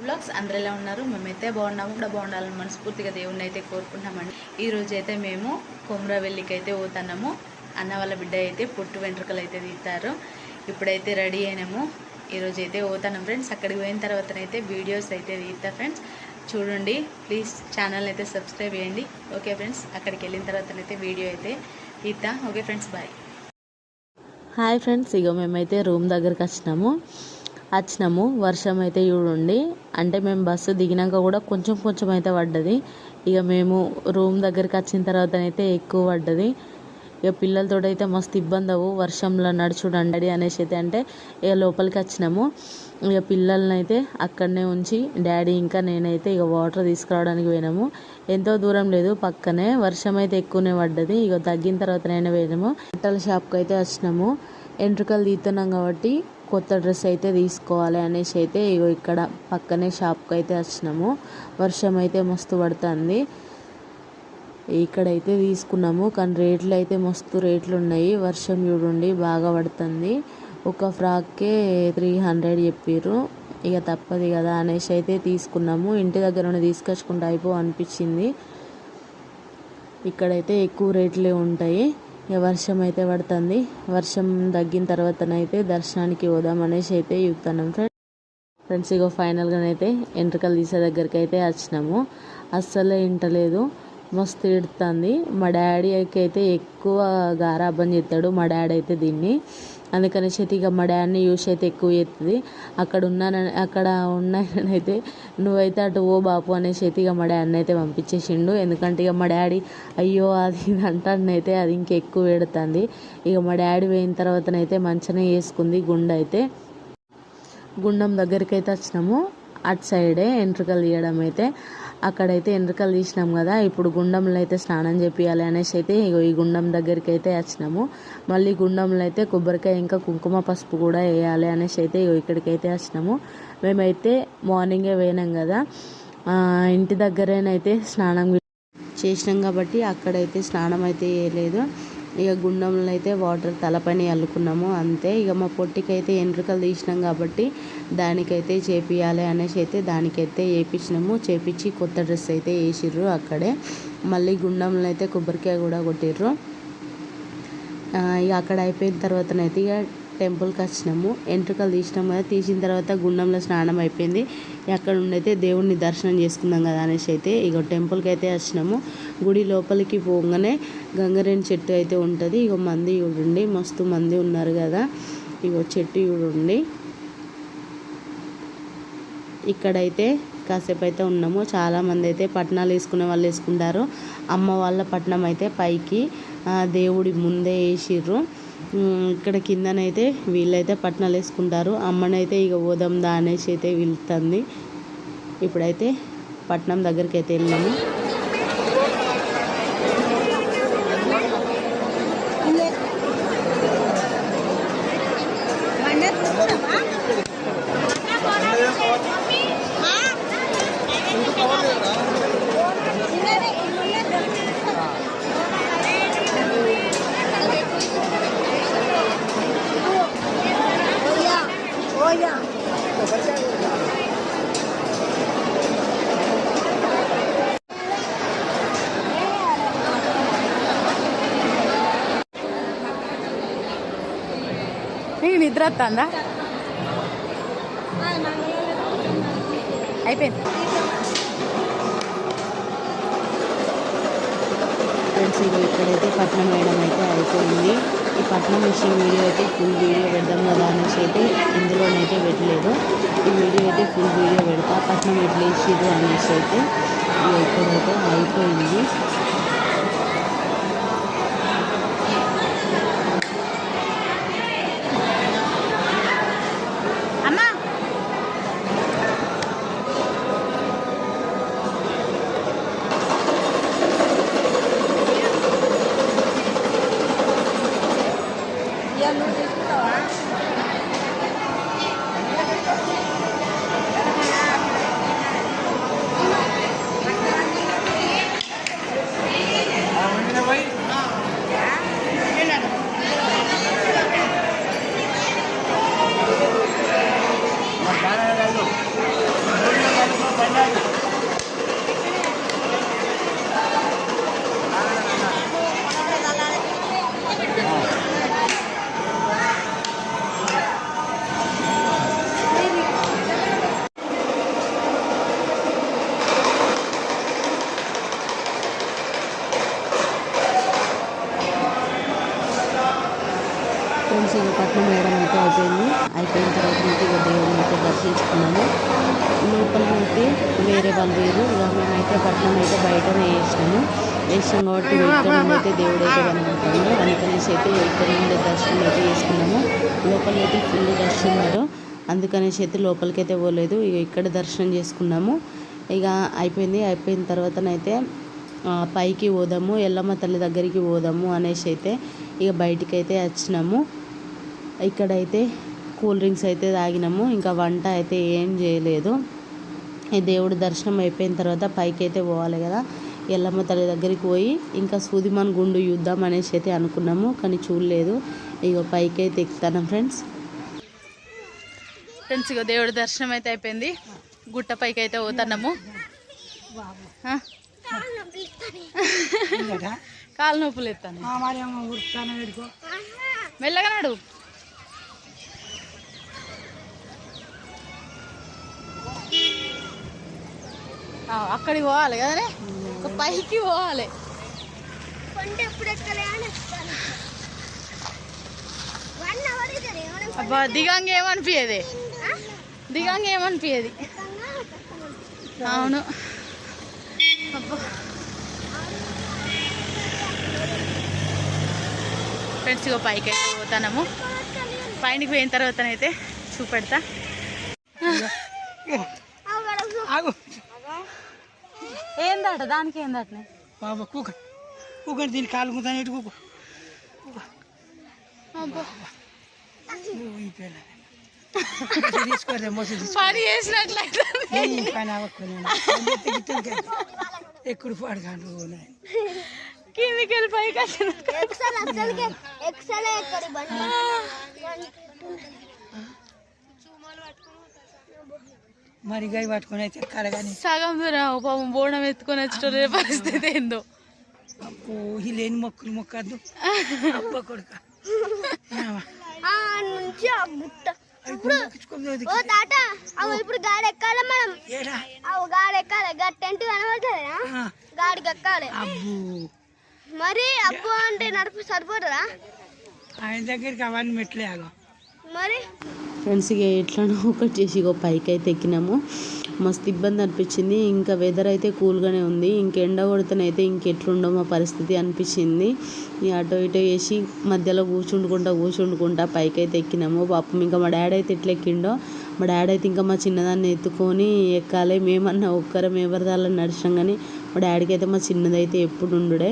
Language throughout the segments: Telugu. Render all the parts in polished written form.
బ్లాగ్స్ అందరూ ఎలా ఉన్నారు? మేమైతే బాగున్నాము, కూడా బాగుండాలని మనస్ఫూర్తిగా దేవుణ్ణి అయితే కోరుకుంటున్నామండి. ఈరోజు అయితే మేము కొమరవెల్లికి అయితే పోతున్నాము. అన్న వాళ్ళ బిడ్డ అయితే పుట్టు వెంట్రుకలు అయితే తీస్తారు. ఇప్పుడైతే రెడీ అయినాము. ఈరోజు అయితే పోతున్నాం ఫ్రెండ్స్. అక్కడికి పోయిన తర్వాతనైతే వీడియోస్ అయితే తీస్తా ఫ్రెండ్స్. చూడండి ప్లీజ్, ఛానల్ అయితే సబ్స్క్రైబ్ చేయండి. ఓకే ఫ్రెండ్స్, అక్కడికి వెళ్ళిన తర్వాతనైతే వీడియో అయితే తీస్తా. Okay friends, bye. Hi friends, ఇగో మేమైతే రూమ్ దగ్గరికి వచ్చినాము. వర్షం అయితే చూడండి, అంటే మేము బస్సు దిగినాక కూడా కొంచెం అయితే పడ్డది. ఇక మేము రూమ్ దగ్గరికి వచ్చిన తర్వాత అయితే ఎక్కువ పడ్డది. ఇక పిల్లలతో అయితే మస్తు ఇబ్బంది అవ్వు, వర్షంలో నడుచుడండి అనేసి అయితే అంటే ఇక లోపలికి వచ్చినాము. ఇక పిల్లల్ని అయితే అక్కడనే ఉంచి డాడీ ఇంకా నేనైతే ఇక వాటర్ తీసుకురావడానికి పోయినాము. ఎంతో దూరం లేదు, పక్కనే. వర్షం అయితే ఎక్కువనే పడ్డది. ఇక తగ్గిన తర్వాత నేను పోయినాము. బట్టల షాప్కి అయితే వచ్చినాము. ఎంట్రుకలు తీస్తున్నాం కాబట్టి కొత్త డ్రెస్ అయితే తీసుకోవాలి అనేసి అయితే ఇగో ఇక్కడ పక్కనే షాప్కి అయితే వచ్చినాము. వర్షం అయితే మస్తు పడుతుంది. ఇక్కడైతే తీసుకున్నాము, కానీ రేట్లు అయితే మస్తు రేట్లు ఉన్నాయి. వర్షం చూడండి బాగా పడుతుంది. ఒక ఫ్రాక్కే 300 చెప్పారు. ఇక తప్పదు కదా అనేసి అయితే తీసుకున్నాము. ఇంటి దగ్గర నుండి తీసుకొచ్చుకుంటే అనిపించింది. ఇక్కడైతే ఎక్కువ రేట్లే ఉంటాయి. ఇక వర్షం అయితే పడుతుంది. వర్షం తగ్గిన తర్వాతనైతే దర్శనానికి పోదాం అనేసి అయితే చూస్తున్నాం ఫ్రెండ్స్. ఇగో ఫైనల్గానైతే ఎంట్రుకలు తీసే దగ్గరికి అయితే వచ్చినాము. అస్సలే ఇంటలేదు, మస్తు ఇడుతుంది. మా డాడీకి అయితే ఎక్కువ గారాబం చేస్తాడు మా డాడీ అయితే దీన్ని. అందుకనేసి అయితే ఇక మా డాడీని యూస్ అయితే ఎక్కువ చేస్తుంది. అక్కడ ఉన్నానైతే నువ్వైతే అటు ఓ బాపు అనేసి అయితే ఇక మా డాడీని అయితే పంపించేసిండు. ఎందుకంటే ఇక మా డాడీ అయ్యో అది ఇది అంటానైతే అది ఇంకెక్కువ పెడుతుంది. ఇక మా డాడీ పోయిన తర్వాతనైతే మంచిగానే వేసుకుంది గుండం దగ్గరికి అయితే వచ్చినాము. అటు సైడే ఎంట్రుకలు తీయడం అయితే, అక్కడైతే ఎంట్రుకలు తీసినాం కదా, ఇప్పుడు గుండంలో అయితే స్నానం చేపియాలి అనేసి అయితే ఈ గుండం దగ్గరికి అయితే వచ్చినాము. మళ్ళీ గుండంలో అయితే కొబ్బరికాయ ఇంకా కుంకుమ పసుపు కూడా వేయాలి అనేసి అయితే ఇక్కడికైతే వచ్చినాము. మేమైతే మార్నింగే పోయినాం కదా, ఇంటి దగ్గరేనైతే స్నానం చేసినాం కాబట్టి అక్కడైతే స్నానం అయితే వేయలేదు. ఇక గుండంలో అయితే వాటర్ తలపైన అల్లుకున్నాము అంతే. ఇక మా పొట్టికైతే ఎంట్రుకలు తీసినాం కాబట్టి దానికైతే చేపియాలి అనేసి అయితే దానికైతే వేయించినాము. చేపించి కొత్త డ్రెస్ అయితే వేసిర్రు అక్కడే. మళ్ళీ గుండంలో అయితే కొబ్బరికాయ కూడా కొట్టిర్రు. ఇక అక్కడ అయిపోయిన తర్వాతనైతే ఇక టెంపుల్కి వచ్చినాము. ఎంట్రుకలు తీసినాము కదా, తీసిన తర్వాత గుండంలో స్నానం అయిపోయింది. అక్కడ నుండి దేవుడిని దర్శనం చేసుకుందాం కదా అనేసి అయితే ఇక టెంపుల్కి అయితే వచ్చినాము. గుడి లోపలికి పోగానే గంగరేణి చెట్టు అయితే ఉంటుంది. ఇక మంది చూడండి, మస్తు మంది ఉన్నారు కదా. ఇగో చెట్టు చూడండి. ఇక్కడైతే కాసేపు అయితే ఉన్నాము. చాలామంది అయితే పట్నాలు వేసుకునే వాళ్ళు వేసుకుంటారు. అమ్మ వాళ్ళ పట్నం అయితే పైకి దేవుడి ముందే వేసిర్రు. ఇక్కడ కిందనైతే వీళ్ళైతే పట్నాలు వేసుకుంటారు. అమ్మనైతే ఇక పోదాందా అనేసి అయితే వెళ్తుంది. ఇప్పుడైతే పట్నం దగ్గరికి అయితే వెళ్ళాము. నీకు నిద్ర వస్తుందా? అయిపోయింది ఫ్రెండ్స్. ఇక్కడైతే పట్నం వేయడం అయితే అయిపోయింది. ఈ పట్నం విషయం వీడియో అయితే ఫుల్ వీడియో పెడదాం కదా అనేసి అయితే ఇందులోనైతే పెట్టలేదు. ఈ వీడియో అయితే ఫుల్ వీడియో పెడతా, పట్నం ఎట్లా వేసిరు అనేసి అయితే ఇక్కడైతే అయిపోయింది. ఫ్రెండ్స్ ఇక పట్నం వేయడం అయితే అయిపోయింది. అయిపోయిన తర్వాత ఇక దేవుడిని అయితే దర్శించుకున్నాము. లోపల అయితే వేరే వాళ్ళు వేరు. ఇక మేమైతే పట్నం అయితే బయటనే వేసాం కాబట్టి ఇక్కడ నుండి అయితే దేవుడు అయితే కనబడుతుంది. అందుకనేసి అయితే ఇక్కడ నుండి దర్శనం అయితే చేసుకున్నాము. లోపల అయితే ఫుల్ రష్ ఉన్నారు, అందుకనేసి అయితే లోపలికి అయితే పోలేదు. ఇక ఇక్కడ దర్శనం చేసుకున్నాము. ఇక అయిపోయిన తర్వాతనైతే పైకి పోదాము, ఎల్లమ్మ తల్లి దగ్గరికి పోదాము అనేసి అయితే ఇక బయటికి అయితే వచ్చినాము. ఇక్కడైతే కూల్ డ్రింక్స్ అయితే తాగినాము. ఇంకా వంట అయితే ఏం చేయలేదు. ఈ దేవుడి దర్శనం అయిపోయిన తర్వాత పైకి అయితే పోవాలి కదా, ఎల్లమ్మ తల్లి దగ్గరికి పోయి ఇంకా సూదిమాన్ గుండు యుద్ధం అనేసి అయితే అనుకున్నాము, కానీ చూడలేదు. ఇక పైకి అయితే ఎక్కుతాను ఫ్రెండ్స్. ఇక దేవుడి దర్శనం అయితే అయిపోయింది. గుట్ట పైకి అయితే పోతున్నాము. కాలు నొప్పులు ఎత్తాను, మెల్లగా నడు. అక్కడికి పోవాలి కదనే, పైకి పోవాలి. అబ్బా దిగంగా ఏమనిపించేది, అవును. అబ్బా ఫ్రెండ్స్ ఇక పైకి అయితే పోతాము. పైనకి పోయిన తర్వాత అయితే చూపెడతా. ఏందట దానికి, ఏందటనే బాబా కూకండి దీన్ని కాలు కుతానేటి కూకు తీసుకోరే పని చేసినట్లయితే ఎప్పుడు పాడకాండు కిందికి వెళ్ళి పైకి మరి గై పట్టుకొని అయితే కలగాని సగం దూరం పాపం బోనం ఎత్తుకొని వచ్చే పరిస్థితి ఏందో. లేని మొక్కలు మొక్కద్దు అబ్బ కొడుక ఇప్పుడు గాడి ఎక్కాలి మనం, గాడి ఎక్కాలి, టెంట్ కనబడుతుంది, గాడికి ఎక్కాలి. మరి అబ్బు అంటే నడుపు సరిపోతుందా? ఆయన దగ్గరికి అవన్నీ మెట్లే మరి ఫ్రెండ్స్ ఇక ఎట్లనో ఒకటి చేసి ఇక పైకి అయితే ఎక్కినాము. మస్తు ఇబ్బంది అనిపించింది. ఇంకా వెదర్ అయితే కూల్గానే ఉంది. ఇంక ఎండ కొడితేనైతే ఇంకెట్లుండో మా పరిస్థితి అనిపించింది. అటో ఇటో వేసి మధ్యలో కూర్చుండుకుంటా పైకి అయితే ఎక్కినాము. పాపం ఇంకా మా డాడీ అయితే ఎట్లా ఎక్కిండో, మా డాడీ అయితే ఇంకా మా చిన్నదాన్ని ఎత్తుకొని ఎక్కాలి. మేమన్నా ఒక్కరం ఎవరిదాళ్ళని నడిచాం, కానీ మా డాడీకి అయితే మా చిన్నదైతే ఎప్పుడు ఉండుడే.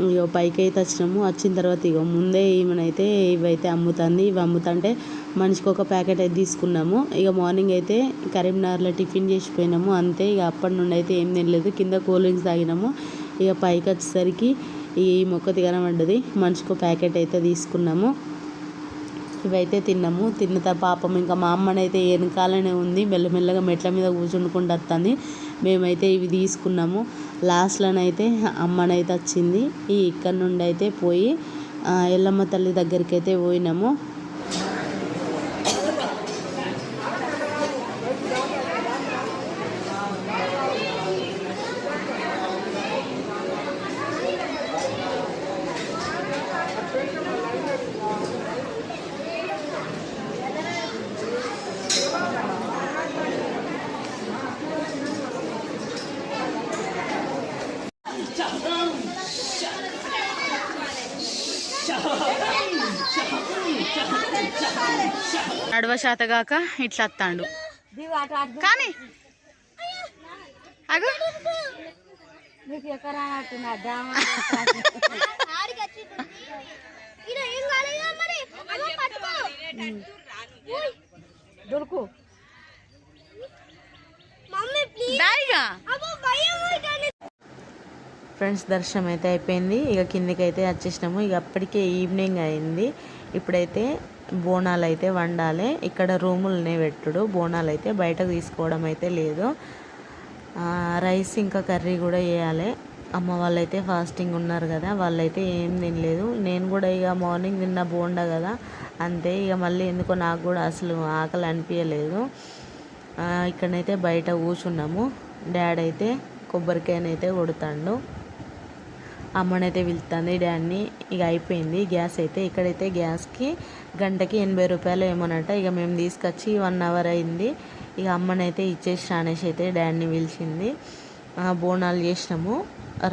ఇక పైకి అయితే వచ్చిన తర్వాత ఇక ముందే ఈమెనైతే ఇవైతే అమ్ముతుంది. ఇవి అమ్ముతుంటే మనిషికి ఒక ప్యాకెట్ అయితే తీసుకున్నాము. ఇక మార్నింగ్ అయితే కరీంనగర్లో టిఫిన్ చేసిపోయినాము అంతే. ఇక అప్పటి నుండి అయితే ఏం తినలేదు, కింద కూల్ డ్రింక్స్ తాగినాము. ఇక పైకి వచ్చేసరికి ఈ మొక్క తినబడ్డది, మనిషికి ఒక ప్యాకెట్ అయితే తీసుకున్నాము. ఇవైతే తిన్నాము. తిన్న పాపం ఇంకా మా అమ్మనైతే వెనకాలనే ఉంది, మెల్లమెల్లగా మెట్ల మీద కూర్చుండుకుంటూ వస్తుంది. మేమైతే ఇవి తీసుకున్నాము. లాస్ట్లోనైతే అమ్మనైతే వచ్చింది. ఇక్కడ నుండి అయితే పోయి ఎల్లమ్మ తల్లి దగ్గరికి అయితే పోయినాము. నడవ శాతగాక ఇట్లా వస్తాడు కానీ అగు దొరుకు ఫ్రెండ్స్ దర్శనం అయితే అయిపోయింది. ఇక కిందికి అయితే వచ్చేసినాము. ఇక అప్పటికే ఈవినింగ్ అయింది. ఇప్పుడైతే బోనాలు అయితే వండాలి. ఇక్కడ రూములనే పెట్టుడు, బోనాలు అయితే బయటకు తీసుకోవడం అయితే లేదు. రైస్ ఇంకా కర్రీ కూడా వేయాలి. అమ్మ వాళ్ళైతే ఫాస్టింగ్ ఉన్నారు కదా, వాళ్ళైతే ఏం తినలేదు. నేను కూడా ఇక మార్నింగ్ తిన్న బోండా కదా అంతే. ఇక మళ్ళీ ఎందుకో నాకు కూడా అసలు ఆకలి అనిపించలేదు. ఇక్కడనైతే బయట కూర్చున్నాము. డాడీ అయితే కొబ్బరికాయనైతే కొడుతాడు, అమ్మనైతే పిలుస్తుంది డాడీని. ఇక అయిపోయింది గ్యాస్ అయితే. ఇక్కడైతే గ్యాస్కి గంటకి 80 రూపాయలు ఏమోనట. ఇక మేము తీసుకొచ్చి 1 అవర్ అయింది. ఇక అమ్మనైతే ఇచ్చేసి అనేసి అయితే డాడీని పిలిచింది. బోనాలు చేసినాము,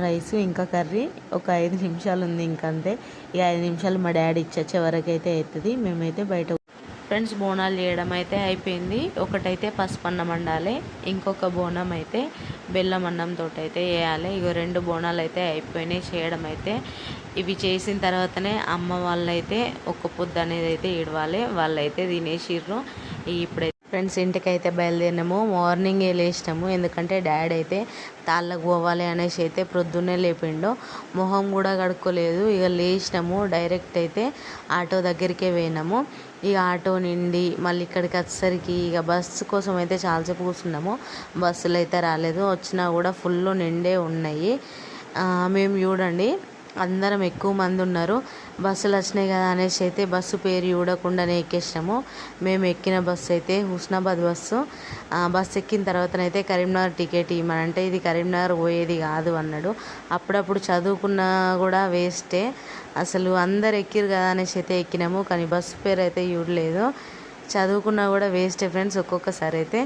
రైస్ ఇంకా కర్రీ. ఒక 5 నిమిషాలు ఉంది ఇంకంతే. ఇక 5 నిమిషాలు మా డాడీ ఇచ్చొచ్చే వరకు అయితే అవుతుంది. మేమైతే బయట ఫ్రెండ్స్ బోనాలు చేయడం అయితే అయిపోయింది. ఒకటైతే పసుపు అన్నం వండాలి, ఇంకొక బోనం అయితే బెల్లం అన్నంతో అయితే వేయాలి. ఇగో 2 బోనాలు అయితే అయిపోయినాయి చేయడం అయితే. ఇవి చేసిన తర్వాతనే అమ్మ వాళ్ళైతే ఒక్క పొద్దు అనేది అయితే ఇడవాలి. వాళ్ళైతే తినేసిర్రు. ఇప్పుడైతే ఫ్రెండ్స్ ఇంటికైతే బయలుదేరినాము. మార్నింగే లేచినాము, ఎందుకంటే డాడీ అయితే తాళ్ళకు పోవాలి అనేసి అయితే ప్రొద్దున్నే లేపిండు. మొహం కూడా కడుక్కోలేదు. ఇక లేచినాము, డైరెక్ట్ అయితే ఆటో దగ్గరికే పోయినాము. ఇక ఆటో నిండి మళ్ళీ ఇక్కడికి వచ్చేసరికి ఇక బస్సు కోసం అయితే చాలాసేపు కూర్చున్నాము. బస్సులు అయితే రాలేదు, వచ్చినా కూడా ఫుల్ నిండే ఉన్నాయి. మేము చూడండి అందరం ఎక్కువ మంది ఉన్నారు. బస్సులు వచ్చినాయి కదా అనేసి అయితే బస్సు పేరు చూడకుండానే ఎక్కేసినాము. మేము ఎక్కిన బస్సు అయితే హుస్నాబాద్ బస్సు. బస్సు ఎక్కిన తర్వాతనైతే కరీంనగర్ టికెట్ ఇవ్వమనంటే ఇది కరీంనగర్ పోయేది కాదు అన్నాడు. అప్పుడప్పుడు చదువుకున్నా కూడా వేస్టే, అసలు అందరు ఎక్కిరు కదా అనేసి అయితే ఎక్కినాము. కానీ బస్సు పేరు అయితే చూడలేదు. చదువుకున్నా కూడా వేస్టే ఫ్రెండ్స్ ఒక్కొక్కసారి అయితే.